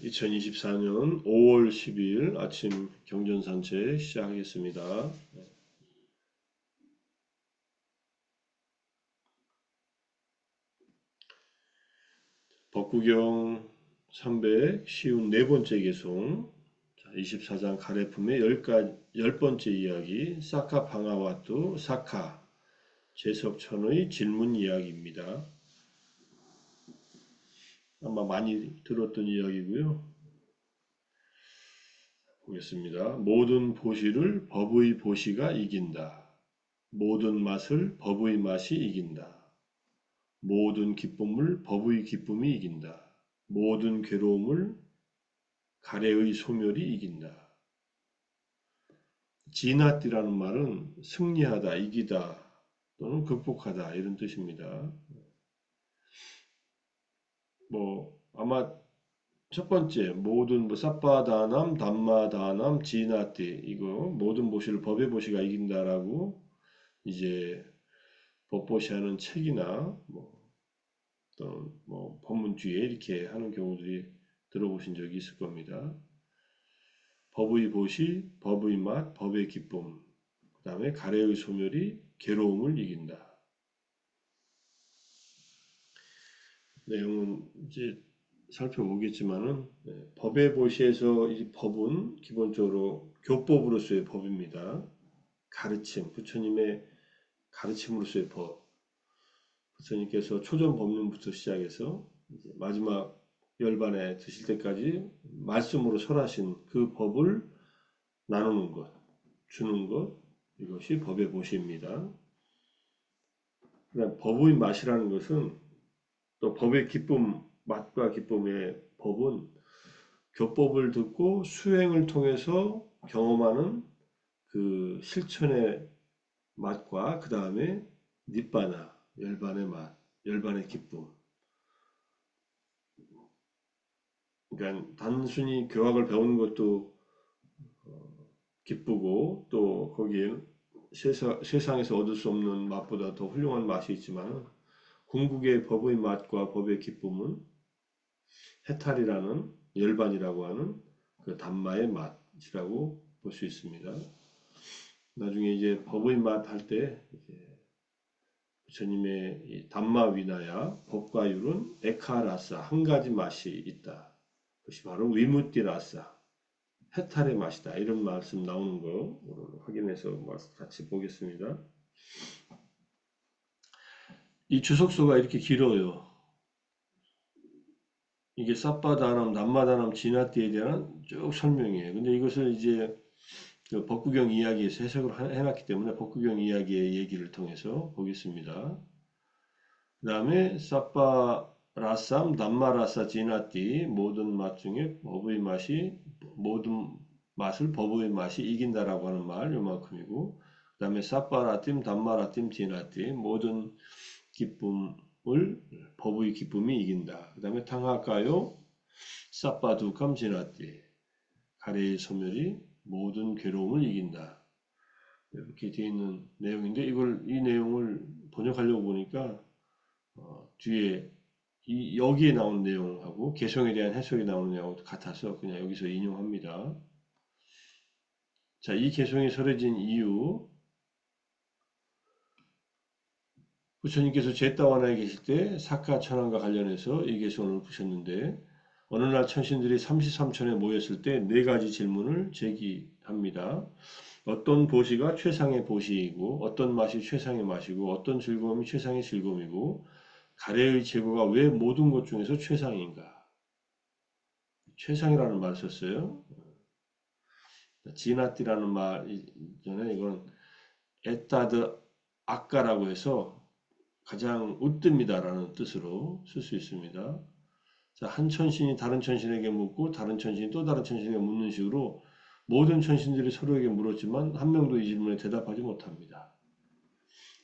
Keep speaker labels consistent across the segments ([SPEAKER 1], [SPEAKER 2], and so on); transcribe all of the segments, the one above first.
[SPEAKER 1] 2024년 5월 10일 아침 경전산책 시작하겠습니다. 법구경 300 쉬운 네 번째 개송 24장 가래품의 10번째 이야기 사카 방아와뚜 사카 제석천의 질문 이야기입니다. 아마 많이 들었던 이야기고요. 보겠습니다. 모든 보시를 법의 보시가 이긴다. 모든 맛을 법의 맛이 이긴다. 모든 기쁨을 법의 기쁨이 이긴다. 모든 괴로움을 가래의 소멸이 이긴다. 지나띠라는 말은 승리하다, 이기다 또는 극복하다 이런 뜻입니다. 아마 첫 번째 모든 사빠다남, 담마다남, 지나띠 이거 모든 보시를 법의 보시가 이긴다라고 이제 법보시하는 책이나 또는 법문 뒤에 이렇게 하는 경우들이 들어보신 적이 있을 겁니다. 법의 보시, 법의 맛, 법의 기쁨, 그 다음에 가래의 소멸이 괴로움을 이긴다. 내용은 이제 살펴보겠지만은 법의 보시에서 이 법은 기본적으로 교법으로서의 법입니다. 가르침, 부처님의 가르침으로서의 법. 부처님께서 초전 법륜부터 시작해서 이제 마지막 열반에 드실 때까지 말씀으로 설하신 그 법을 나누는 것, 주는 것, 이것이 법의 보시입니다. 그다음 법의 맛이라는 것은 또 법의 기쁨, 맛과 기쁨의 법은 교법을 듣고 수행을 통해서 경험하는 그 실천의 맛과 그 다음에 닛바나, 열반의 맛, 열반의 기쁨. 그러니까 단순히 교학을 배우는 것도 기쁘고 또 거기에 세상에서 얻을 수 없는 맛보다 더 훌륭한 맛이 있지만 궁극의 법의 맛과 법의 기쁨은 해탈이라는 열반이라고 하는 그 담마의 맛이라고 볼 수 있습니다. 나중에 이제 법의 맛 할 때 부처님의 이 담마 위나야 법과 율은 에카라사 한 가지 맛이 있다. 그것이 바로 위무띠라사 해탈의 맛이다. 이런 말씀 나오는 거 확인해서 같이 보겠습니다. 이 주석서가 이렇게 길어요. 이게 사빠다남, 남마다남, 지나띠에 대한 쭉 설명이에요. 근데 이것을 이제 그 법구경 이야기에서 해석을 해놨기 때문에 법구경 이야기의 얘기를 통해서 보겠습니다. 그 다음에 사빠라삼, 남마라사, 지나띠 모든 맛 중에 법의 맛이 모든 맛을 법의 맛이 이긴다라고 하는 말 요만큼이고 그 다음에 사빠라팀, 담마라팀, 지나띠 모든 기쁨을 법의 기쁨이 이긴다. 그 다음에 탕하까요 사빠두캄 지나띠 가래의 소멸이 모든 괴로움을 이긴다. 이렇게 되어 있는 내용인데 이 내용을 번역하려고 보니까 뒤에 여기에 나온 내용하고 개성에 대한 해석이 나오는 내용하고 같아서 그냥 여기서 인용합니다. 자, 이 개성이 설해진 이유 부처님께서 제따와나에 계실 때 사카천왕과 관련해서 이 개성을 보셨는데 어느 날 천신들이 33천에 모였을 때 네 가지 질문을 제기합니다. 어떤 보시가 최상의 보시이고 어떤 맛이 최상의 맛이고 어떤 즐거움이 최상의 즐거움이고 가래의 제거가 왜 모든 것 중에서 최상인가? 최상이라는 말을 썼어요. 지나띠라는 말 이전에 이건 에따드 아까라고 해서 가장 으뜸이다라는 뜻으로 쓸 수 있습니다. 자, 한 천신이 다른 천신에게 묻고 다른 천신이 또 다른 천신에게 묻는 식으로 모든 천신들이 서로에게 물었지만 한 명도 이 질문에 대답하지 못합니다.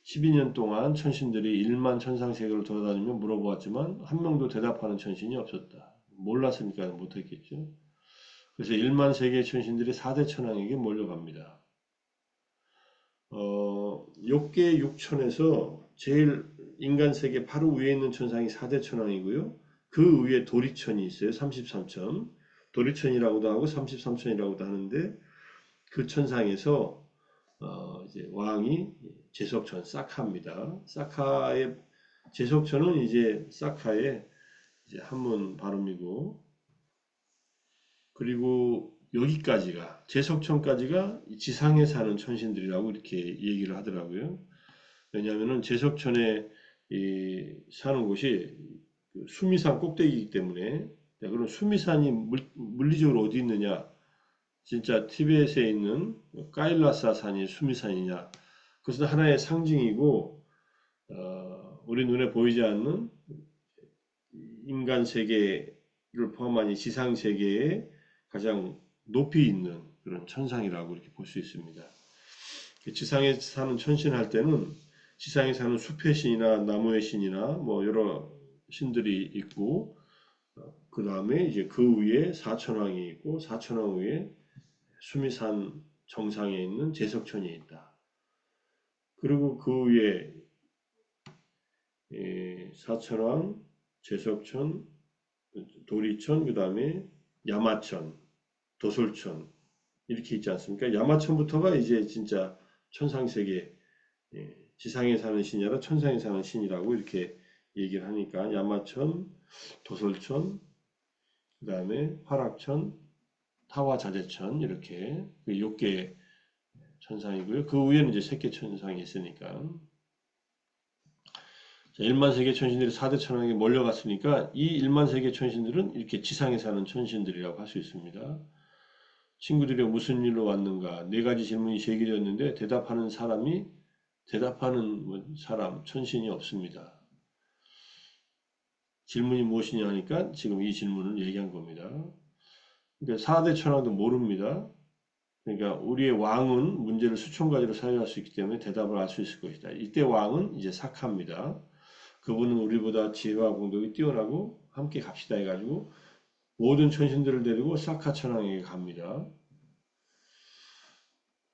[SPEAKER 1] 12년 동안 천신들이 1만 천상세계를 돌아다니며 물어보았지만 한 명도 대답하는 천신이 없었다. 몰랐으니까 못했겠죠. 그래서 1만 세계의 천신들이 4대 천왕에게 몰려갑니다. 욕계 6천에서 제일 인간 세계 바로 위에 있는 천상이 4대 천왕이고요. 그 위에 도리천이 있어요. 33천. 도리천이라고도 하고 33천이라고도 하는데 그 천상에서 이제 왕이 제석천 사카입니다. 사카의 제석천은 이제 사카의 이제 한문 발음이고 그리고 여기까지가 제석천까지가 지상에 사는 천신들이라고 이렇게 얘기를 하더라고요. 왜냐하면은 제석천에 사는 곳이 그 수미산 꼭대기이기 때문에 그럼 수미산이 물리적으로 어디 있느냐? 진짜 티베트에 있는 까일라사 산이 수미산이냐? 그것은 하나의 상징이고 우리 눈에 보이지 않는 인간 세계를 포함한 이 지상 세계에 가장 높이 있는 그런 천상이라고 이렇게 볼 수 있습니다. 지상에 사는 천신 할 때는 지상에 사는 숲의 신이나 나무의 신이나 뭐 여러 신들이 있고 그 다음에 이제 그 위에 사천왕이 있고 사천왕 위에 수미산 정상에 있는 제석천이 있다. 그리고 그 위에 사천왕, 제석천, 도리천, 그 다음에 야마천, 도솔천 이렇게 있지 않습니까? 야마천부터가 이제 진짜 천상세계 지상에 사는 신이 아니라 천상에 사는 신이라고 이렇게 얘기를 하니까 야마천, 도솔천, 그 다음에 화락천, 타화자재천 이렇게 그 6개 천상이고요. 그 위에는 이제 3개 천상이 있으니까 자, 1만 세계 천신들이 4대 천왕에 몰려갔으니까 이 1만 세계 천신들은 이렇게 지상에 사는 천신들이라고 할 수 있습니다. 친구들이 무슨 일로 왔는가? 4가지 질문이 제기되었는데 대답하는 사람, 천신이 없습니다. 질문이 무엇이냐 하니까 지금 이 질문을 얘기한 겁니다. 그러니까 4대 천왕도 모릅니다. 그러니까 우리의 왕은 문제를 수천 가지로 사유할 수 있기 때문에 대답을 알 수 있을 것이다. 이때 왕은 이제 사카입니다. 그분은 우리보다 지혜와 공덕이 뛰어나고 함께 갑시다 해가지고 모든 천신들을 데리고 사카 천왕에게 갑니다.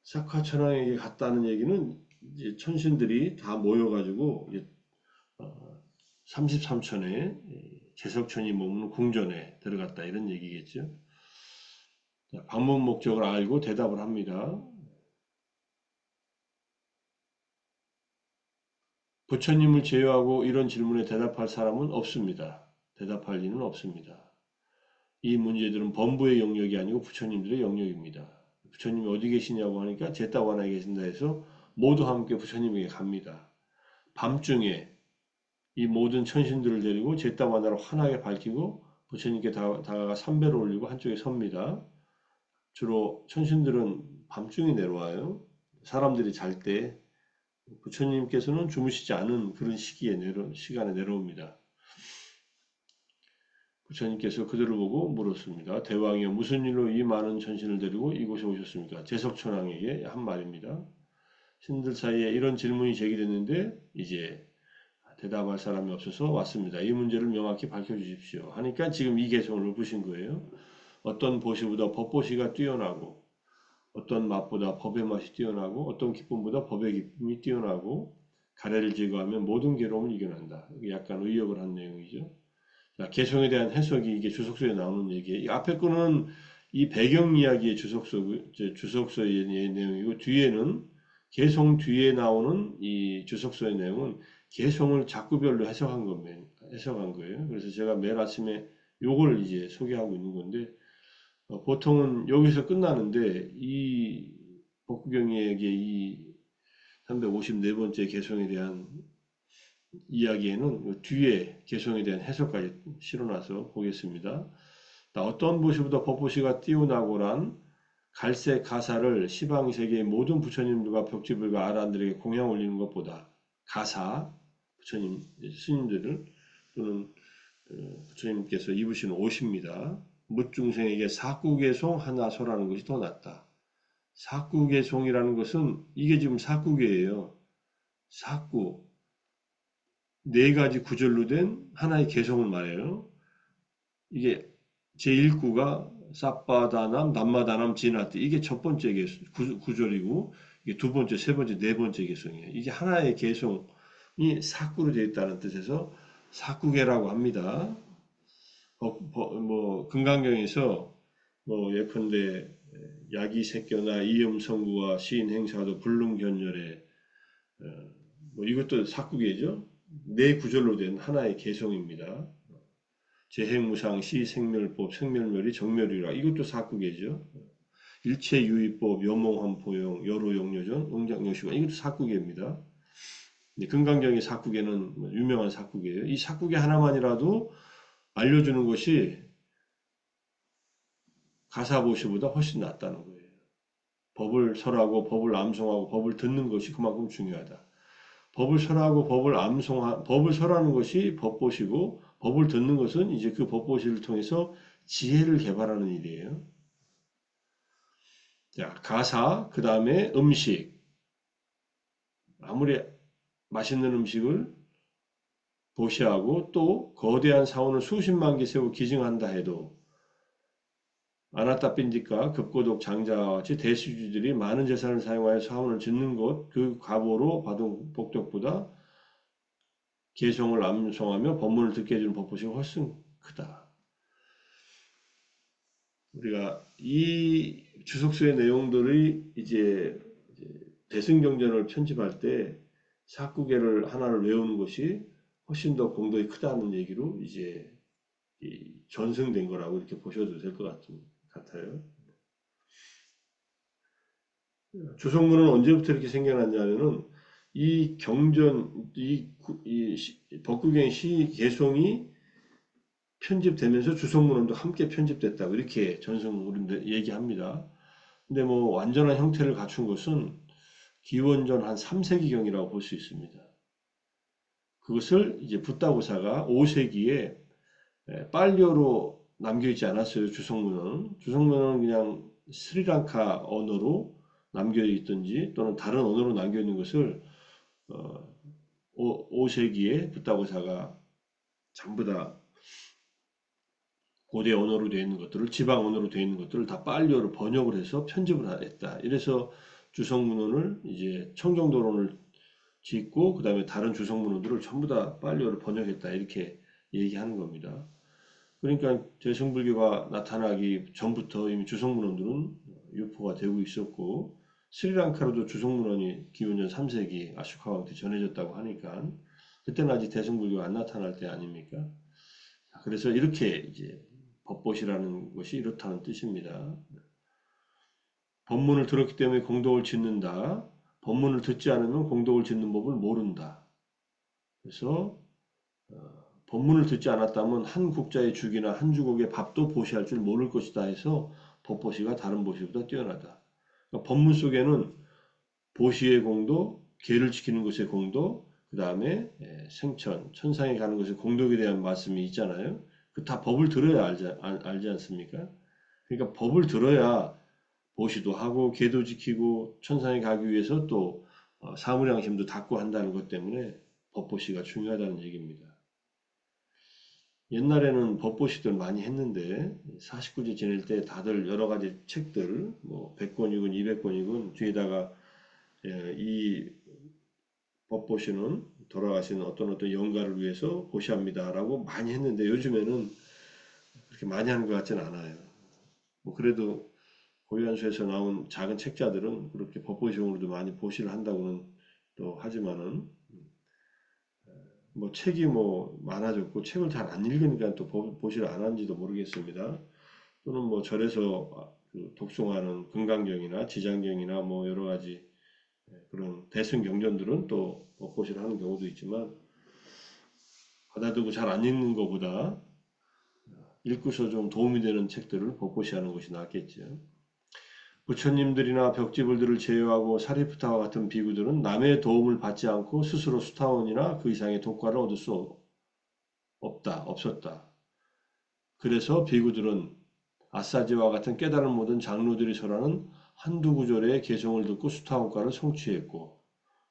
[SPEAKER 1] 사카 천왕에게 갔다는 얘기는 이제 천신들이 다 모여가지고 33천에 제석천이 머무는 궁전에 들어갔다 이런 얘기겠죠. 방문 목적을 알고 대답을 합니다. 부처님을 제외하고 이런 질문에 대답할 사람은 없습니다. 대답할 리는 없습니다. 이 문제들은 범부의 영역이 아니고 부처님들의 영역입니다. 부처님이 어디 계시냐고 하니까 제따와나에 계신다 해서 모두 함께 부처님에게 갑니다. 밤중에 이 모든 천신들을 데리고 제따와나를 환하게 밝히고 부처님께 다가가 삼배를 올리고 한쪽에 섭니다. 주로 천신들은 밤중에 내려와요. 사람들이 잘 때 부처님께서는 주무시지 않은 그런 시간에 내려옵니다. 부처님께서 그들을 보고 물었습니다. 대왕이여 무슨 일로 이 많은 천신을 데리고 이곳에 오셨습니까? 제석천왕에게 한 말입니다. 신들 사이에 이런 질문이 제기됐는데 이제 대답할 사람이 없어서 왔습니다. 이 문제를 명확히 밝혀주십시오. 하니까 지금 이 개성을 보신 거예요. 어떤 보시보다 법보시가 뛰어나고 어떤 맛보다 법의 맛이 뛰어나고 어떤 기쁨보다 법의 기쁨이 뛰어나고 가래를 제거하면 모든 괴로움을 이겨낸다. 약간 의역을 한 내용이죠. 자, 개성에 대한 해석이 이게 주석서에 나오는 얘기예요. 이 앞에 거는 이 배경 이야기의 주석서의 내용이고 뒤에는 개성 뒤에 나오는 이 주석서의 내용은 개성을 작구별로 해석한 거예요. 그래서 제가 매일 아침에 요걸 이제 소개하고 있는 건데 보통은 여기서 끝나는데 이 법구경에게 이 354번째 개성에 대한 이야기에는 뒤에 개성에 대한 해석까지 실어놔서 보겠습니다. 어떤 보시보다 법보시가 뛰어나고란 갈색 가사를 시방세계의 모든 부처님들과 벽지불과 아란들에게 공양 올리는 것보다 가사, 부처님, 스님들을 또는 부처님께서 입으시는 옷입니다. 묻중생에게 사구개송 하나 설하는 것이 더 낫다. 사구개송이라는 것은 이게 지금 사구개예요. 사구. 4가지 구절로 된 하나의 개성을 말해요. 이게 제1구가 사빠다남, 남마다남, 지나띠 이게 첫 번째 구절이고 이게 두 번째, 세 번째, 네 번째 개성이에요. 이게 하나의 개성이 사구로 되어 있다는 뜻에서 사구계라고 합니다. 금강경에서 뭐 예컨대 야기색교나 이음성구와 시인행사도 불능견열에 뭐 이것도 사구계죠. 네 구절로 된 하나의 개성입니다. 재행무상 시생멸법 생멸멸이 정멸이라 이것도 사구계죠. 일체유의법 여몽환포용 여로용료전 응장요시관 이것도 사구계입니다. 금강경의 사구계는 유명한 사구계예요. 이 사구계 하나만이라도 알려주는 것이 가사보시보다 훨씬 낫다는 거예요. 법을 설하고 법을 암송하고 법을 듣는 것이 그만큼 중요하다. 법을 설하고 법을 설하는 것이 법보시고 법을 듣는 것은 이제 그 법보시를 통해서 지혜를 개발하는 일이에요. 자, 가사, 그 다음에 음식. 아무리 맛있는 음식을 보시하고 또 거대한 사원을 수십만 개 세워 기증한다 해도 아나따빈디카 급고독 장자와 같이 대수주들이 많은 재산을 사용하여 사원을 짓는 것 그 과보로 받은 복덕보다 개성을 암송하며 법문을 듣게 해주는 법보시가 훨씬 크다. 우리가 이 주석서의 내용들이 이제 대승경전을 편집할 때 사구계를 하나를 외우는 것이 훨씬 더 공덕이 크다는 얘기로 이제 전승된 거라고 이렇게 보셔도 될 것 같아요. 주석문은 언제부터 이렇게 생겨났냐면은 이 경전, 법구경 시 개송이 편집되면서 주석문헌도 함께 편집됐다고 이렇게 전승으로 얘기합니다. 근데 뭐 완전한 형태를 갖춘 것은 기원전 한 3세기경이라고 볼 수 있습니다. 그것을 이제 붓다고사가 5세기에 빨려로 남겨있지 않았어요. 주석문은. 주석문은 그냥 스리랑카 언어로 남겨있든지 또는 다른 언어로 남겨있는 것을 5세기에 붓다고사가 전부 다 고대 언어로 되어 있는 것들을 지방 언어로 되어 있는 것들을 다 빨리어로 번역을 해서 편집을 했다. 이래서 주석문헌을 이제 청정도론을 짓고 그 다음에 다른 주석문헌들을 전부 다 빨리어로 번역했다. 이렇게 얘기하는 겁니다. 그러니까 대승불교가 나타나기 전부터 이미 주석문헌들은 유포가 되고 있었고 스리랑카로도 주석문헌이 기원전 3세기 아쇼카 왕 때 전해졌다고 하니까 그때는 아직 대승불교가 안 나타날 때 아닙니까? 그래서 이렇게 이제 법보시라는 것이 이렇다는 뜻입니다. 법문을 들었기 때문에 공덕을 짓는다. 법문을 듣지 않으면 공덕을 짓는 법을 모른다. 그래서 법문을 듣지 않았다면 한 국자의 죽이나 한 주걱의 밥도 보시할 줄 모를 것이다 해서 법보시가 다른 보시보다 뛰어나다. 그러니까 법문 속에는 보시의 공도, 계를 지키는 것의 공도, 그 다음에 생천, 천상에 가는 것의 공덕에 대한 말씀이 있잖아요. 그 다 법을 들어야 알지 않습니까? 그러니까 법을 들어야 보시도 하고 계도 지키고 천상에 가기 위해서 또 사무량심도 닦고 한다는 것 때문에 법보시가 중요하다는 얘기입니다. 옛날에는 법보시들 많이 했는데 49제 지낼 때 다들 여러 가지 책들 뭐 100권이건 200권이건 뒤에다가 이 법보시는 돌아가신 어떤 영가를 위해서 보시합니다라고 많이 했는데 요즘에는 그렇게 많이 하는 것 같지는 않아요. 뭐 그래도 고유한수에서 나온 작은 책자들은 그렇게 법보시용으로도 많이 보시를 한다고는 또 하지만은 뭐 책이 뭐 많아졌고 책을 잘 안 읽으니까 또 보시를 안 하는지도 모르겠습니다. 또는 뭐 절에서 그 독송하는 금강경이나 지장경이나 뭐 여러 가지 그런 대승 경전들은 또 법보시를 하는 경우도 있지만 가다두고 잘 안 읽는 것보다 읽고서 좀 도움이 되는 책들을 법보시 하는 것이 낫겠죠. 부처님들이나 벽지불들을 제외하고 사리푸타와 같은 비구들은 남의 도움을 받지 않고 스스로 수타원이나 그 이상의 독과를 얻을 수 없었다. 그래서 비구들은 아사지와 같은 깨달은 모든 장로들이 설하는 한두 구절의 개성을 듣고 수타원과를 성취했고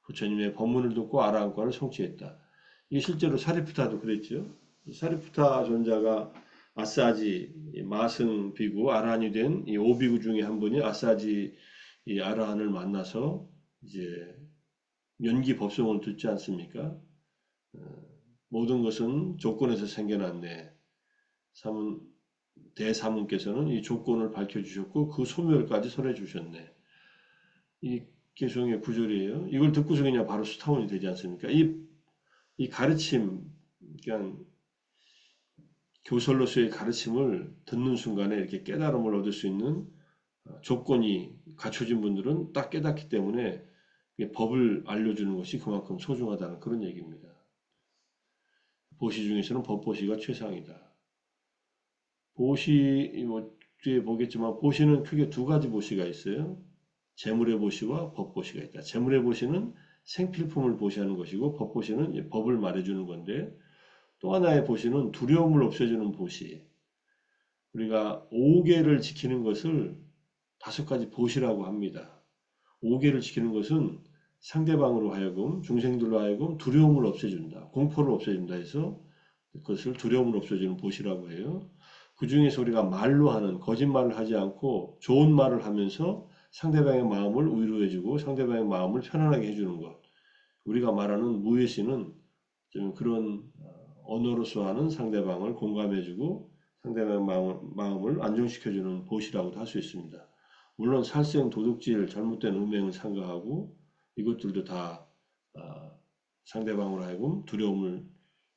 [SPEAKER 1] 부처님의 법문을 듣고 아라한과를 성취했다. 이게 실제로 사리푸타도 그랬죠. 사리푸타 존자가 아사지 마승 비구 아라한이 된 이 오비구 중에 한 분이 아사지 이 아라한을 만나서 이제 연기 법성을 듣지 않습니까? 모든 것은 조건에서 생겨났네. 삼은 대사문께서는 이 조건을 밝혀주셨고 그 소멸까지 설해 주셨네. 이게 종의 구절이에요. 이걸 듣고서 그냥 바로 수타원이 되지 않습니까? 이 가르침, 그냥 교설로서의 가르침을 듣는 순간에 이렇게 깨달음을 얻을 수 있는 조건이 갖춰진 분들은 딱 깨닫기 때문에 법을 알려주는 것이 그만큼 소중하다는 그런 얘기입니다. 보시 중에서는 법보시가 최상이다. 보시, 뭐, 뒤에 보겠지만, 보시는 크게 두 가지 보시가 있어요. 재물의 보시와 법보시가 있다. 재물의 보시는 생필품을 보시하는 것이고, 법보시는 법을 말해주는 건데, 또 하나의 보시는 두려움을 없애주는 보시. 우리가 오계를 지키는 것을 다섯 가지 보시라고 합니다. 오계를 지키는 것은 상대방으로 하여금, 중생들로 하여금 두려움을 없애준다. 공포를 없애준다 해서 그것을 두려움을 없애주는 보시라고 해요. 그 중에서 우리가 말로 하는 거짓말을 하지 않고 좋은 말을 하면서 상대방의 마음을 위로해주고 상대방의 마음을 편안하게 해주는 것. 우리가 말하는 무예시는 좀 그런 언어로서 하는 상대방을 공감해주고 상대방의 마음을 안정시켜주는 보시라고도 할 수 있습니다. 물론 살생, 도둑질, 잘못된 음행을 삼가하고 이것들도 다 상대방으로 하여금 두려움을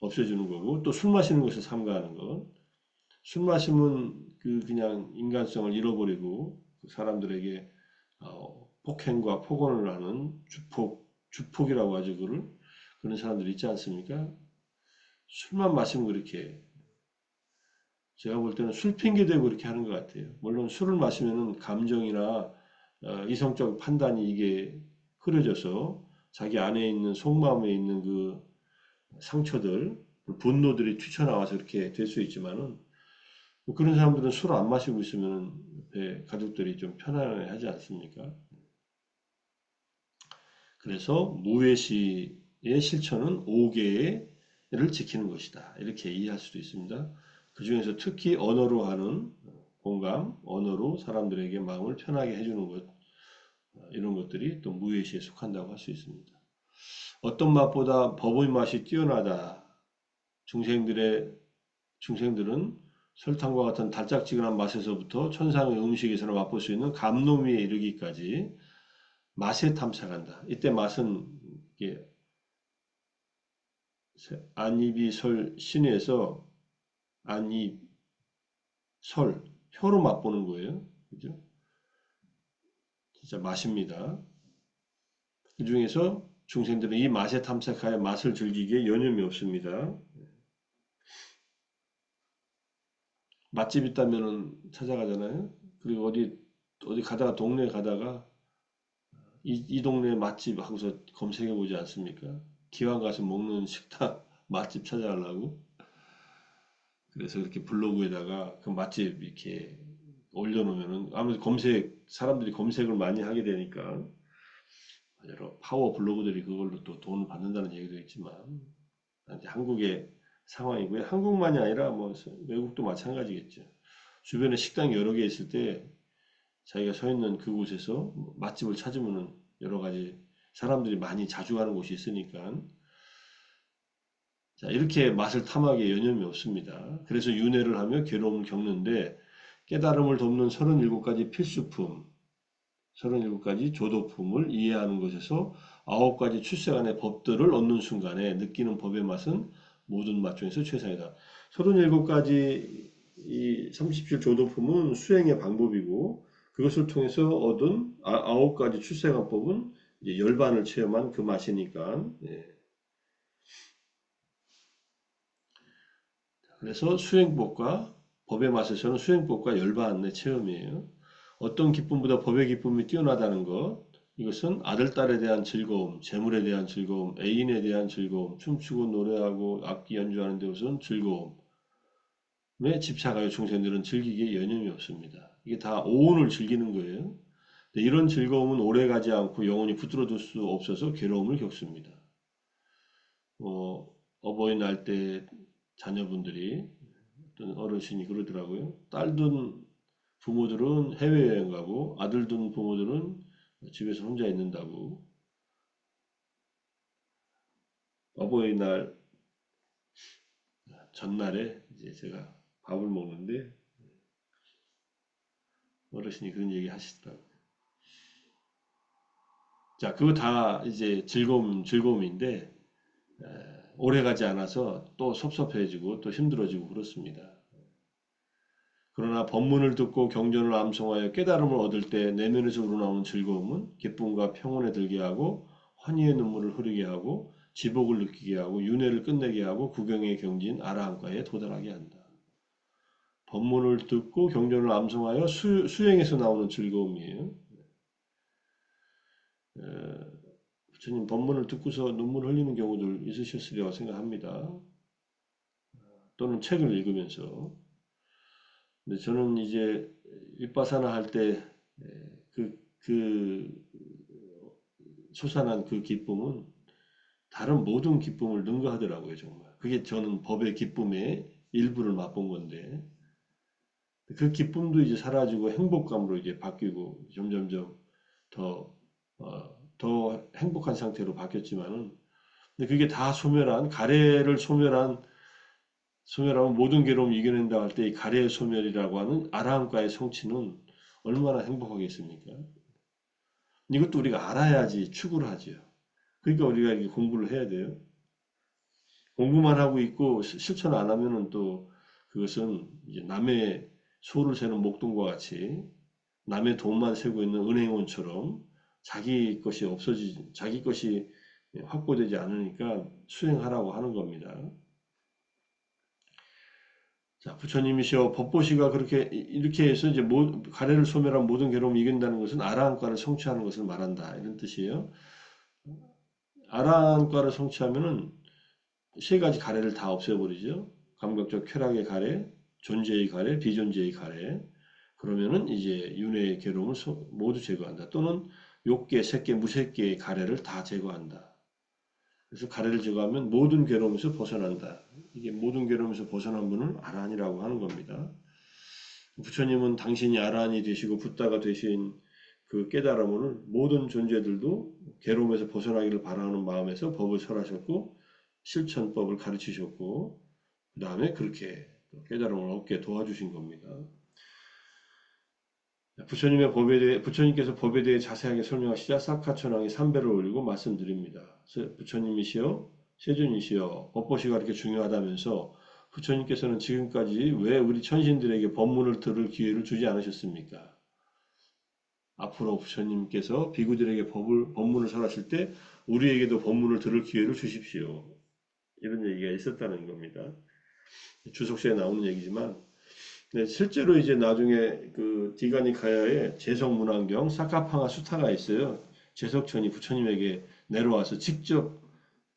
[SPEAKER 1] 없애주는 거고 또 술 마시는 것을 삼가하는 것. 술 마시면 그냥 인간성을 잃어버리고 그 사람들에게 폭행과 폭언을 하는 주폭이라고 하죠. 그런 사람들 있지 않습니까? 술만 마시면 그렇게 제가 볼 때는 술 핑계 대고 그렇게 하는 것 같아요. 물론 술을 마시면은 감정이나 이성적 판단이 이게 흐려져서 자기 안에 있는 속마음에 있는 그 상처들, 분노들이 튀쳐나와서 이렇게 될 수 있지만은 뭐 그런 사람들은 술 안 마시고 있으면 가족들이 좀 편안해 하지 않습니까? 그래서 무외시의 실천은 5개를 지키는 것이다. 이렇게 이해할 수도 있습니다. 그 중에서 특히 언어로 하는 공감, 언어로 사람들에게 마음을 편하게 해주는 것, 이런 것들이 또 무외시에 속한다고 할 수 있습니다. 어떤 맛보다 법의 맛이 뛰어나다. 중생들은 설탕과 같은 달짝지근한 맛에서부터 천상의 음식에서나 맛볼 수 있는 감노미에 이르기까지 맛에 탐색한다. 이때 맛은 이게 안입이 신에서 안입 혀로 맛보는 거예요. 그죠? 진짜 맛입니다. 그 중에서 중생들은 이 맛에 탐색하여 맛을 즐기기에 여념이 없습니다. 맛집 있다면은 찾아가잖아요. 그리고 어디 가다가 동네 가다가 이 동네 맛집 하고서 검색해 보지 않습니까? 기왕 가서 먹는 식당 맛집 찾아가려고. 그래서 이렇게 블로그에다가 그 맛집 이렇게 올려놓으면은 아무래도 사람들이 검색을 많이 하게 되니까 여러 파워 블로그들이 그걸로 또 돈을 받는다는 얘기도 있지만 이제 한국의 상황이고요. 한국만이 아니라 뭐 외국도 마찬가지겠죠. 주변에 식당이 여러 개 있을 때 자기가 서 있는 그곳에서 맛집을 찾으면은 여러 가지 사람들이 많이 자주 가는 곳이 있으니까 자, 이렇게 맛을 탐하기에 여념이 없습니다. 그래서 윤회를 하며 괴로움을 겪는데 깨달음을 돕는 37가지 필수품, 37가지 조도품을 이해하는 것에서 9가지 출세간의 법들을 얻는 순간에 느끼는 법의 맛은 모든 맛 중에서 최상이다. 37가지 이 37 조도품은 수행의 방법이고 그것을 통해서 얻은 9가지 출세간법은 이제 열반을 체험한 그 맛이니까 예. 그래서 수행법과 법의 맛에서는 수행법과 열반의 체험이에요. 어떤 기쁨보다 법의 기쁨이 뛰어나다는 것. 이것은 아들, 딸에 대한 즐거움, 재물에 대한 즐거움, 애인에 대한 즐거움, 춤추고 노래하고 악기 연주하는 데 우선 즐거움에 집착하여 중생들은 즐기기에 여념이 없습니다. 이게 다 오온을 즐기는 거예요. 이런 즐거움은 오래가지 않고 영원히 붙들어둘 수 없어서 괴로움을 겪습니다. 어버이날 때 자녀분들이 어떤 어르신이 그러더라고요. 딸둔 부모들은 해외여행 가고 아들둔 부모들은 집에서 혼자 있는다고. 어버이날 전날에 이제 제가 밥을 먹는데 어르신이 그런 얘기 하시더라고요. 자, 그거 다 이제 즐거움인데, 오래 가지 않아서 또 섭섭해지고 또 힘들어지고 그렇습니다. 그러나 법문을 듣고 경전을 암송하여 깨달음을 얻을 때 내면에서 우러나오는 즐거움은 기쁨과 평온에 들게 하고 환희의 눈물을 흐르게 하고 지복을 느끼게 하고 윤회를 끝내게 하고 구경의 경지인 아라한가에 도달하게 한다. 법문을 듣고 경전을 암송하여 수행에서 나오는 즐거움이에요. 부처님 법문을 듣고서 눈물 흘리는 경우들 있으셨으리라고 생각합니다. 또는 책을 읽으면서. 근데 저는 이제 윗바사나 할 때 그 솟아난 그 기쁨은 다른 모든 기쁨을 능가하더라고요, 정말. 그게 저는 법의 기쁨의 일부를 맛본 건데, 그 기쁨도 이제 사라지고 행복감으로 이제 바뀌고 점점점 더, 더 행복한 상태로 바뀌었지만은, 근데 그게 다 가래를 소멸하면 모든 괴로움 이겨낸다 할 때 이 가래의 소멸이라고 하는 아라함과의 성취는 얼마나 행복하겠습니까? 이것도 우리가 알아야지 추구를 하지요. 그러니까 우리가 이렇게 공부를 해야 돼요. 공부만 하고 있고 실천 안 하면은 또 그것은 이제 남의 소를 세는 목동과 같이 남의 돈만 세고 있는 은행원처럼 자기 것이 확보되지 않으니까 수행하라고 하는 겁니다. 자, 부처님이시여 법보시가 그렇게 이렇게 해서 이제 가래를 소멸한 모든 괴로움을 이긴다는 것은 아라한과를 성취하는 것을 말한다. 이런 뜻이에요. 아라한과를 성취하면은 세 가지 가래를 다 없애버리죠. 감각적 쾌락의 가래, 존재의 가래, 비존재의 가래. 그러면은 이제 윤회의 괴로움을 모두 제거한다. 또는 욕계, 색계, 무색계의 가래를 다 제거한다. 그래서 가래를 제거하면 모든 괴로움에서 벗어난다. 이게 모든 괴로움에서 벗어난 분을 아라한이라고 하는 겁니다. 부처님은 당신이 아라한이 되시고 붓다가 되신 그 깨달음을 모든 존재들도 괴로움에서 벗어나기를 바라는 마음에서 법을 설하셨고 실천법을 가르치셨고 그 다음에 그렇게 깨달음을 얻게 도와주신 겁니다. 부처님께서 법에 대해 자세하게 설명하시자 사카천왕이 삼배를 올리고 말씀드립니다. 부처님이시여, 세존이시여, 법보시가 이렇게 중요하다면서 부처님께서는 지금까지 왜 우리 천신들에게 법문을 들을 기회를 주지 않으셨습니까? 앞으로 부처님께서 비구들에게 법문을 설하실 때 우리에게도 법문을 들을 기회를 주십시오. 이런 얘기가 있었다는 겁니다. 주석서에 나오는 얘기지만 네, 실제로 이제 나중에 그 디가니카야에 제석문안경 사카팡아 수타가 있어요. 제석천이 부처님에게 내려와서 직접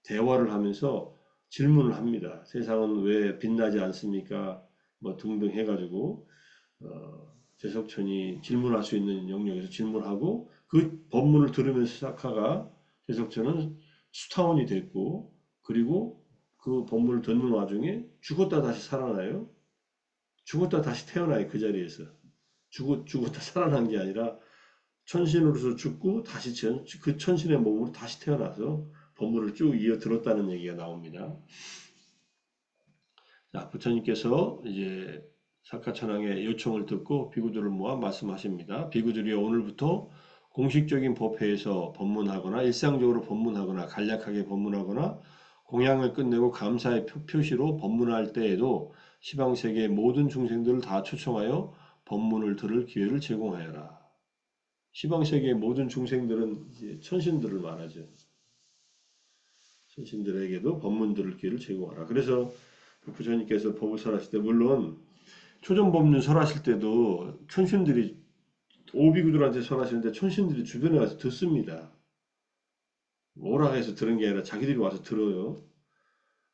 [SPEAKER 1] 대화를 하면서 질문을 합니다. 세상은 왜 빛나지 않습니까? 뭐 등등 해가지고 제석천이 질문할 수 있는 영역에서 질문하고 그 법문을 들으면서 사카가 제석천은 수타원이 됐고 그리고 그 법문을 듣는 와중에 죽었다 다시 살아나요. 죽었다 다시 태어나요. 그 자리에서. 죽었다 살아난 게 아니라 천신으로서 죽고 다시 그 천신의 몸으로 다시 태어나서 법문을 쭉 이어 들었다는 얘기가 나옵니다. 자, 부처님께서 이제 사카천왕의 요청을 듣고 비구들을 모아 말씀하십니다. 비구들이 오늘부터 공식적인 법회에서 법문하거나 일상적으로 법문하거나 간략하게 법문하거나 공양을 끝내고 감사의 표시로 법문할 때에도 시방세계의 모든 중생들을 다 초청하여 법문을 들을 기회를 제공하여라. 시방세계의 모든 중생들은 이제 천신들을 말하죠. 천신들에게도 법문 들을 기회를 제공하라. 그래서 부처님께서 법을 설하실 때 물론 초전법륜 설하실 때도 천신들이 오비구들한테 설하시는데 천신들이 주변에 와서 듣습니다. 오라 해서 들은 게 아니라 자기들이 와서 들어요.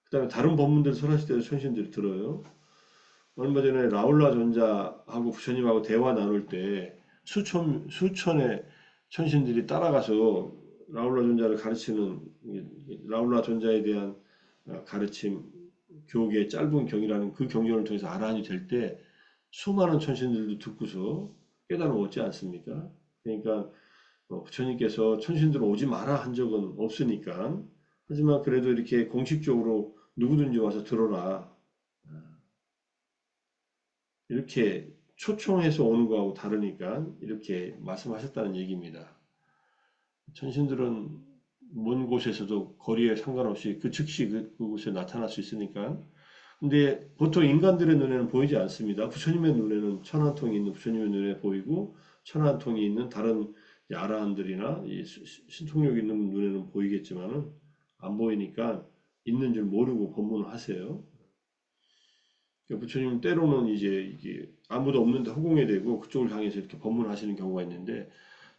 [SPEAKER 1] 그 다음에 다른 법문들 설하실 때도 천신들이 들어요. 얼마 전에 라울라 존자하고 부처님하고 대화 나눌 때 수천의 천신들이 따라가서 라울라 존자를 가르치는 라울라 존자에 대한 가르침 교계의 짧은 경이라는 그 경전을 통해서 아라한이 될 때 수많은 천신들도 듣고서 깨달음 얻지 않습니까? 그러니까 부처님께서 천신들 오지 마라 한 적은 없으니까 하지만 그래도 이렇게 공식적으로 누구든지 와서 들어라 이렇게 초청해서 오는 거하고 다르니까 이렇게 말씀하셨다는 얘기입니다. 천신들은 먼 곳에서도 거리에 상관없이 그 즉시 그곳에 나타날 수 있으니까. 근데 보통 인간들의 눈에는 보이지 않습니다. 부처님의 눈에는 천안통이 있는 부처님의 눈에 보이고 천안통이 있는 다른 아라한들이나 신통력 있는 눈에는 보이겠지만은 안 보이니까 있는 줄 모르고 법문을 하세요. 그러니까 부처님 때로는 이제 이게 아무도 없는데 허공에 대고 그쪽을 향해서 이렇게 법문하시는 경우가 있는데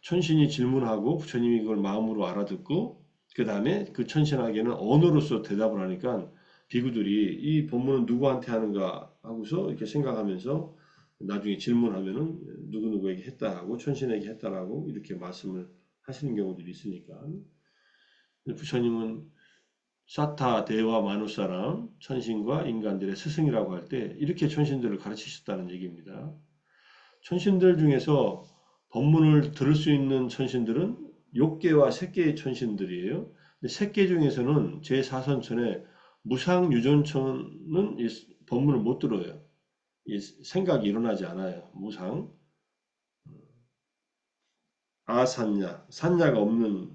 [SPEAKER 1] 천신이 질문하고 부처님이 그걸 마음으로 알아듣고 그 다음에 그 천신에게는 언어로서 대답을 하니까 비구들이 이 법문은 누구한테 하는가 하고서 이렇게 생각하면서 나중에 질문하면은 누구누구에게 했다라고 천신에게 했다라고 이렇게 말씀을 하시는 경우들이 있으니까 부처님은 사타 대화 마누사람 천신과 인간들의 스승이라고 할 때 이렇게 천신들을 가르치셨다는 얘기입니다. 천신들 중에서 법문을 들을 수 있는 천신들은 6개와 3개의 천신들이에요. 근데 3개 중에서는 제4선천의 무상유존천은 법문을 못 들어요. 생각이 일어나지 않아요. 무상. 아산냐, 산냐가 없는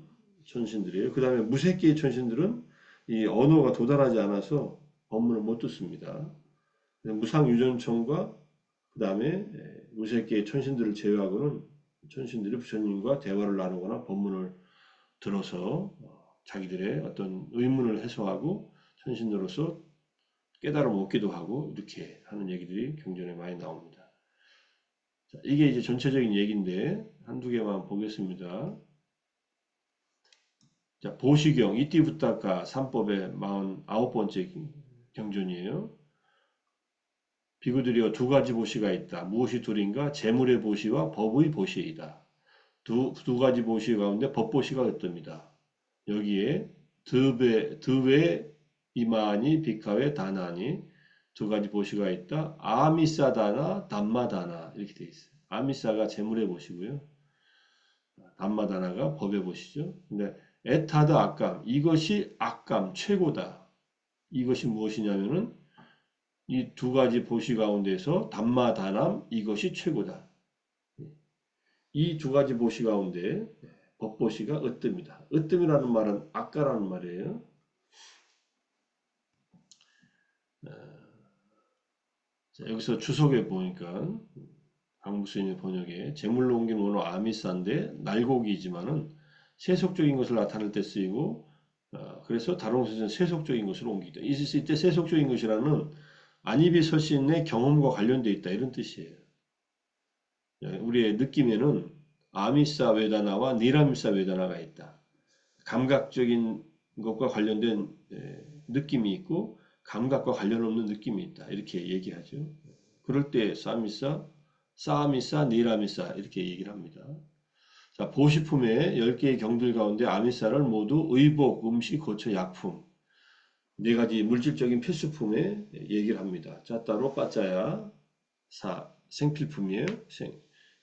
[SPEAKER 1] 천신들이에요. 그 다음에 무색기의 천신들은 이 언어가 도달하지 않아서 법문을 못 듣습니다. 무상유존천과 그 다음에 무색기의 천신들을 제외하고는 천신들이 부처님과 대화를 나누거나 법문을 들어서 자기들의 어떤 의문을 해소하고 천신으로서 깨달음 얻기도 하고 이렇게 하는 얘기들이 경전에 많이 나옵니다. 자, 이게 이제 전체적인 얘기인데 한두 개만 보겠습니다. 자, 보시경 이띠부타가 3법의 49번째 경전이에요. 비구들이여 두 가지 보시가 있다. 무엇이 둘인가? 재물의 보시와 법의 보시이다. 두 가지 보시 가운데 법보시가 어떻습니다. 여기에 드베 이마니 비카웨 다나니 두 가지 보시가 있다. 아미사다나 담마다나 이렇게 되어 있어요. 아미사가 재물의 보시고요. 담마다나가 법의 보시죠. 근데 에타드 악감 이것이 악감 최고다. 이것이 무엇이냐면은 이 두 가지 보시 가운데서 담마다남 이것이 최고다. 이 두 가지 보시 가운데 법보시가 으뜸이다. 으뜸이라는 말은 아까라는 말이에요. 자, 여기서 주석에 보니까 강북스님의 번역에 제물로 옮긴 원어 아미사인데 날고기이지만은 세속적인 것을 나타낼 때 쓰이고 그래서 다롱스는 세속적인 것을 옮기다. 이때 세속적인 것이라는 안입이 설신의 경험과 관련되어 있다 이런 뜻이에요. 우리의 느낌에는 아미사 웨다나와 니라미사 웨다나가 있다. 감각적인 것과 관련된 느낌이 있고 감각과 관련 없는 느낌이 있다. 이렇게 얘기하죠. 그럴 때 사미사, 니라미사 이렇게 얘기를 합니다. 자, 보시품의 10개의 경들 가운데 아미사를 모두 의복, 음식, 거처, 약품 네 가지 물질적인 필수품에 얘기를 합니다. 자, 따로 빠짜야 생필품이에요.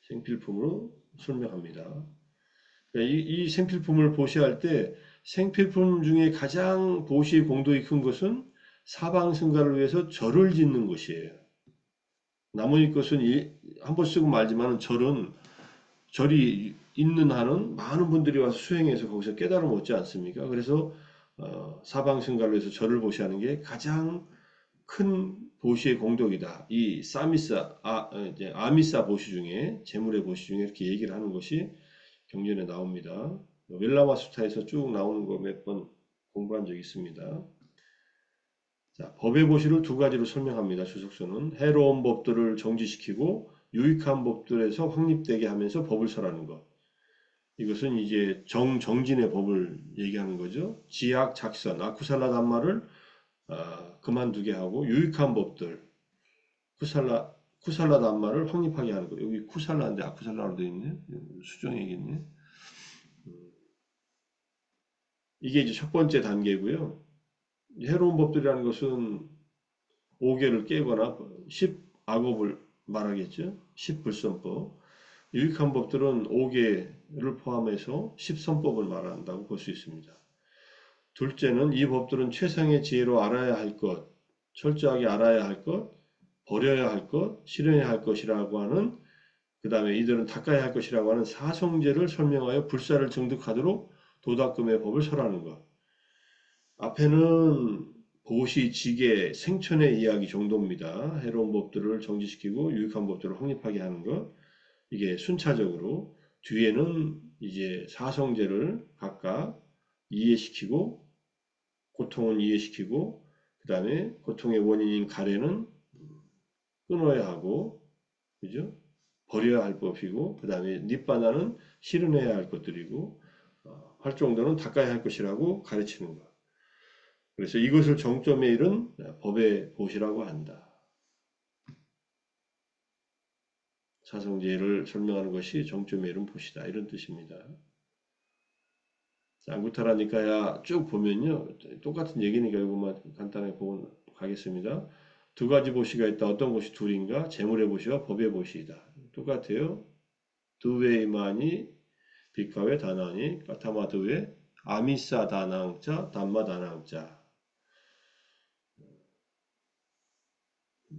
[SPEAKER 1] 생필품으로 설명합니다. 이 생필품을 보시할 때 생필품 중에 가장 보시의 공덕이 큰 것은 사방승가를 위해서 절을 짓는 것이에요. 나머지 것은 한번 쓰고 말지만 절이 있는 한은 많은 분들이 와서 수행해서 거기서 깨달음 얻지 않습니까? 그래서 사방승가를 위해서 절을 보시하는 게 가장 큰 보시의 공덕이다. 이 아미사 보시 중에 재물의 보시 중에 이렇게 얘기를 하는 것이 경전에 나옵니다. 웰라마수타에서 쭉 나오는 거 몇 번 공부한 적이 있습니다. 자, 법의 보시를 두 가지로 설명합니다. 주석서는 해로운 법들을 정지시키고 유익한 법들에서 확립되게 하면서 법을 설하는 것. 이것은 이제 정진의 법을 얘기하는 거죠. 지악, 작선, 아쿠살라 담마를 그만두게 하고 유익한 법들, 쿠살라 담마를 확립하게 하는 거. 여기 쿠살라인데 아쿠살라로 되어 있네. 수정해야겠네. 이게 이제 첫 번째 단계고요. 해로운 법들이라는 것은 5개를 깨거나 10악업을 말하겠죠. 10불선법. 유익한 법들은 5개를 포함해서 10선법을 말한다고 볼 수 있습니다. 둘째는 이 법들은 최상의 지혜로 알아야 할 것, 철저하게 알아야 할 것, 버려야 할 것, 실현해야 할 것이라고 하는, 그 다음에 이들은 닦아야 할 것이라고 하는 사성제를 설명하여 불사를 정득하도록 도닦음의 법을 설하는 것. 앞에는 보시, 지계, 생천의 이야기 정도입니다. 해로운 법들을 정지시키고 유익한 법들을 확립하게 하는 것. 이게 순차적으로. 뒤에는 이제 사성제를 각각 이해시키고, 고통은 이해시키고, 그 다음에 고통의 원인인 가래는 끊어야 하고, 그죠? 버려야 할 법이고, 그 다음에 닛바나는 실현해야 할 것들이고, 활종도는 닦아야 할 것이라고 가르치는 것. 그래서 이것을 정점에 이른 법의 보시라고 한다. 사성제를 설명하는 것이 정점에 이른 보시다. 이런 뜻입니다. 안구타라 니카야 쭉 보면요. 똑같은 얘기니까 이것만 간단하게 보고 가겠습니다. 두 가지 보시가 있다. 어떤 것이 둘인가? 재물의 보시와 법의 보시이다. 똑같아요. 두웨이마니 비카웨 다나니 까타마두웨 아미사 다낭자 담마 다낭자.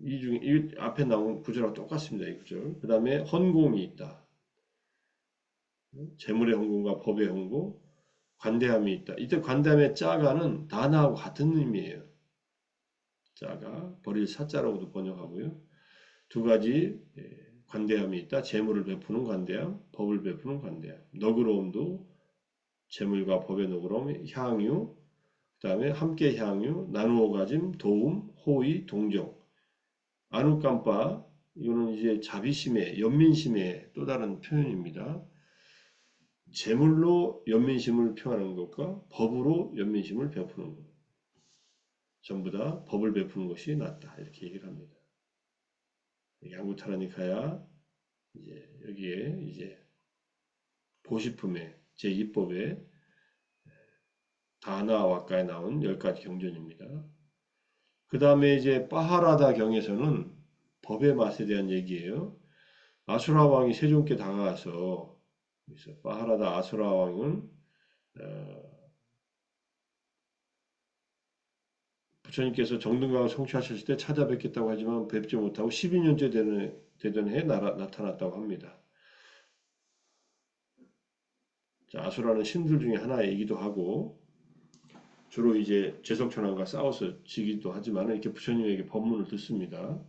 [SPEAKER 1] 이 중에 이 앞에 나온 구절하고 똑같습니다. 이 구절. 그 다음에 헌공이 있다. 재물의 헌공과 법의 헌공, 관대함이 있다. 이때 관대함의 짜가는 다나하고 같은 의미예요. 짜가 버릴 사자라고도 번역하고요. 두 가지 관대함이 있다. 재물을 베푸는 관대함, 법을 베푸는 관대함. 너그러움도 재물과 법의 너그러움, 향유, 그 다음에 함께 향유, 나누어 가짐, 도움, 호의, 동정. 아누깜빠, 이거는 이제 자비심의, 연민심의 또 다른 표현입니다. 재물로 연민심을 표하는 것과 법으로 연민심을 베푸는 것. 전부 다 법을 베푸는 것이 낫다. 이렇게 얘기를 합니다. 양구타라니카야, 이제 여기에 이제 보시품의 제2법의 다나와가에 나온 10가지 경전입니다. 그 다음에 이제 파하라다 경에서는 법의 맛에 대한 얘기예요. 아수라 왕이 세종께 다가가서 파하라다 아수라 왕은 부처님께서 정등강을 성취하셨을 때 찾아뵙겠다고 하지만 뵙지 못하고 12년째 되던 해에 나타났다고 합니다. 자, 아수라는 신들 중에 하나이기도 하고 주로 이제 제석천왕과 싸워서 지기도 하지만 이렇게 부처님에게 법문을 듣습니다.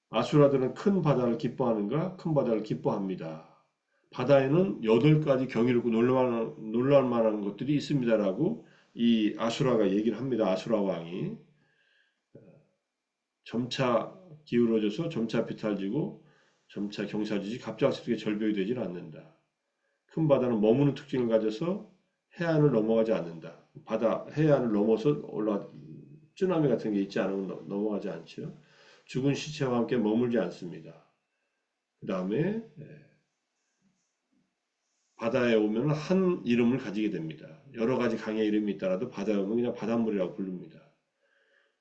[SPEAKER 1] 아수라들은 큰 바다를 기뻐하는가? 큰 바다를 기뻐합니다. 바다에는 8가지 경이롭고 놀랄만한 것들이 있습니다라고 이 아수라가 얘기를 합니다. 아수라 왕이 점차 기울어져서 점차 비탈지고 점차 경사지지 갑작스럽게 절벽이 되지는 않는다. 큰 바다는 머무는 특징을 가져서 해안을 넘어가지 않는다. 해안을 넘어서 쓰나미 같은 게 있지 않으면 넘어가지 않죠. 죽은 시체와 함께 머물지 않습니다. 그 다음에 바다에 오면 한 이름을 가지게 됩니다. 여러 가지 강의 이름이 있더라도 바다에 오면 그냥 바닷물이라고 부릅니다.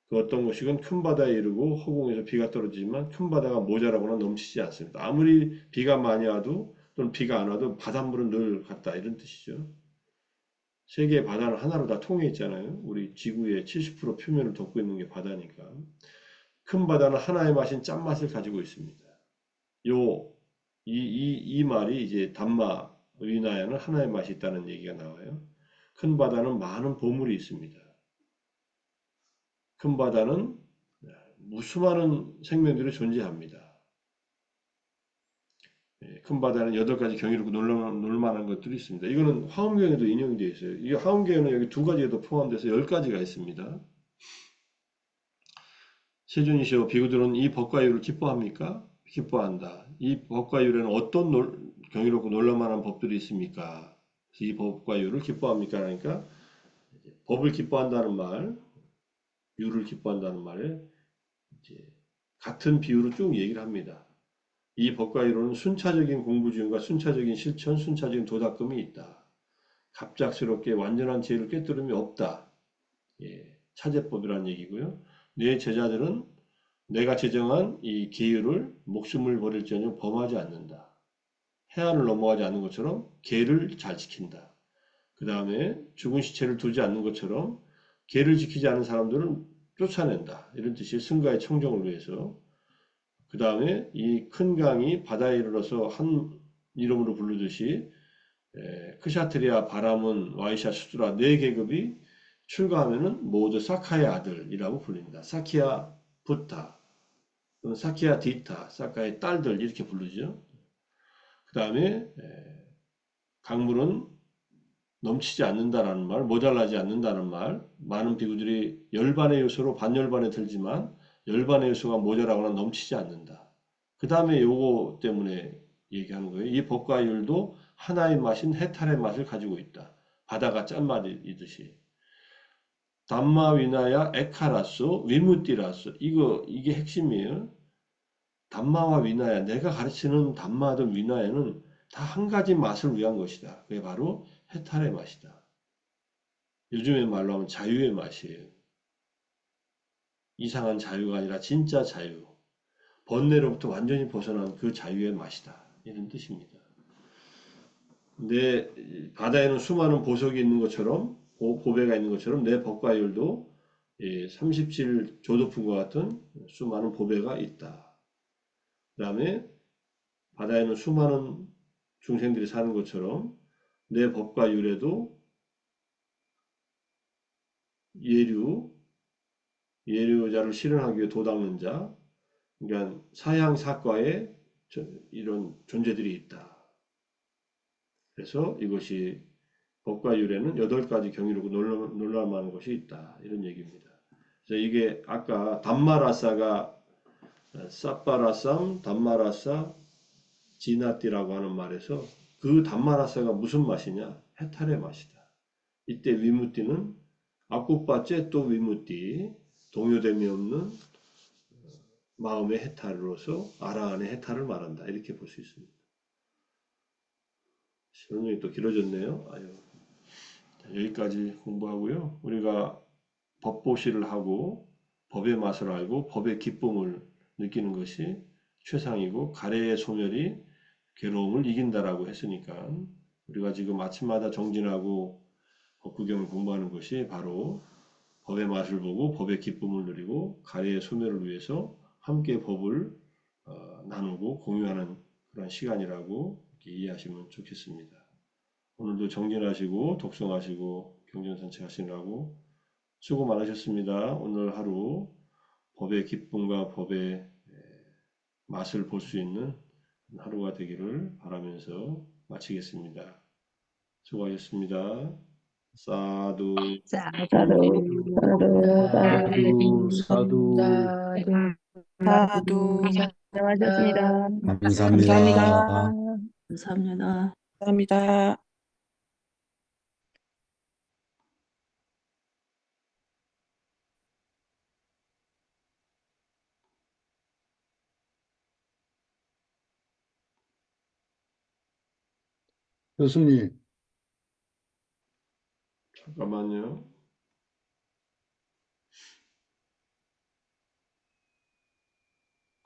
[SPEAKER 1] 그 어떤 곳이건 큰 바다에 이르고 허공에서 비가 떨어지지만 큰 바다가 모자라거나 넘치지 않습니다. 아무리 비가 많이 와도 또는 비가 안 와도 바닷물은 늘 같다 이런 뜻이죠. 세계의 바다는 하나로 다 통해 있잖아요. 우리 지구의 70% 표면을 덮고 있는 게 바다니까. 큰 바다는 하나의 맛인 짠맛을 가지고 있습니다. 이 말이 이제 담마 위나야는 하나의 맛이 있다는 얘기가 나와요. 큰 바다는 많은 보물이 있습니다. 큰 바다는 수많은 생명들이 존재합니다. 큰 바다는 8가지 경이롭고 놀만한 것들이 있습니다. 이거는 화엄경에도 인용이 되어 있어요. 이 화엄경에는 여기 2가지에도 포함돼서 10가지가 있습니다. 세존이시여 비구들은 이 법과 이유를 기뻐합니까? 기뻐한다. 이 법과 이유에는 어떤 경이롭고 놀랄만한 법들이 있습니까? 이 법과 이유를 기뻐합니까? 그러니까 법을 기뻐한다는 말, 이유를 기뻐한다는 말에 이제 같은 비유로 쭉 얘기를 합니다. 이 법과 이유는 순차적인 공부지음과 순차적인 실천, 순차적인 도닦음이 있다. 갑작스럽게 완전한 지혜를 꿰뚫음이 없다. 차제법이라는 얘기고요. 내 제자들은 내가 제정한 이 계율을 목숨을 버릴지언정 범하지 않는다. 해안을 넘어가지 않는 것처럼 계를 잘 지킨다. 그 다음에 죽은 시체를 두지 않는 것처럼 계를 지키지 않은 사람들은 쫓아낸다. 이런 뜻이 승가의 청정을 위해서. 그 다음에 이 큰 강이 바다에 이르러서 한 이름으로 부르듯이 크샤트리아, 바람은, 와이샤, 수드라 네 계급이 출가하면은 모두 사카의 아들이라고 불립니다. 사키야 부타, 또는 사키야 디타, 사카의 딸들 이렇게 부르죠. 그 다음에 강물은 넘치지 않는다라는 말, 모자라지 않는다는 말, 많은 비구들이 열반의 요소로 반열반에 들지만 열반의 요소가 모자라거나 넘치지 않는다. 그 다음에 요거 때문에 얘기하는 거예요. 이 법과 율도 하나의 맛인 해탈의 맛을 가지고 있다. 바다가 짠맛이듯이. 담마 위나야 에카라소 위무띠라소 이게 핵심이에요. 담마와 위나야 내가 가르치는 담마든 위나야는 다 한 가지 맛을 위한 것이다. 그게 바로 해탈의 맛이다. 요즘의 말로 하면 자유의 맛이에요. 이상한 자유가 아니라 진짜 자유. 번뇌로부터 완전히 벗어난 그 자유의 맛이다. 이런 뜻입니다. 내 바다에는 수많은 보석이 있는 것처럼 보배가 있는 것처럼 내 법과 율도 37 조도품과 같은 수많은 보배가 있다. 그 다음에 바다에는 수많은 중생들이 사는 것처럼 내 법과 율에도 예류, 예류자를 실현하기 위해 도닦는 자, 그러니까 사양 사과에 이런 존재들이 있다. 그래서 이것이 법과 율에는 8가지 경이롭고 놀랄만한 것이 있다. 이런 얘기입니다. 그래서 이게 아까 담마라사가 사빠라쌈, 담마라사, 지나띠라고 하는 말에서 그 담마라사가 무슨 맛이냐? 해탈의 맛이다. 이때 위무띠는 아쿠빠째 또 위무띠, 동요됨이 없는 마음의 해탈로서 아라한의 해탈을 말한다. 이렇게 볼 수 있습니다. 설명이 또 길어졌네요. 아유. 여기까지 공부하고요. 우리가 법보시를 하고 법의 맛을 알고 법의 기쁨을 느끼는 것이 최상이고 가래의 소멸이 괴로움을 이긴다라고 했으니까 우리가 지금 아침마다 정진하고 법구경을 공부하는 것이 바로 법의 맛을 보고 법의 기쁨을 누리고 가래의 소멸을 위해서 함께 법을 나누고 공유하는 그런 시간이라고 이렇게 이해하시면 좋겠습니다. 오늘도 정진하시고 독성하시고 경전산책 하시느라고 수고 많으셨습니다. 오늘 하루 법의 기쁨과 법의 맛을 볼 수 있는 하루가 되기를 바라면서 마치겠습니다. 수고하셨습니다. 사두.
[SPEAKER 2] 사두,
[SPEAKER 3] 사두, 사두.
[SPEAKER 2] 사두,
[SPEAKER 4] 수고하셨습니다.
[SPEAKER 3] 감사합니다.
[SPEAKER 4] 감사합니다.
[SPEAKER 2] 감사합니다.
[SPEAKER 3] 교수님,
[SPEAKER 1] 잠깐만요.